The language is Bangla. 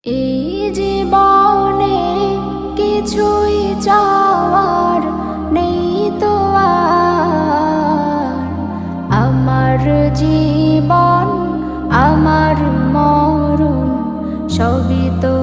এই জীবনে কিছুই চাওয়ার নেই তো আর। আমার জীবন আমার মরণ সবই তো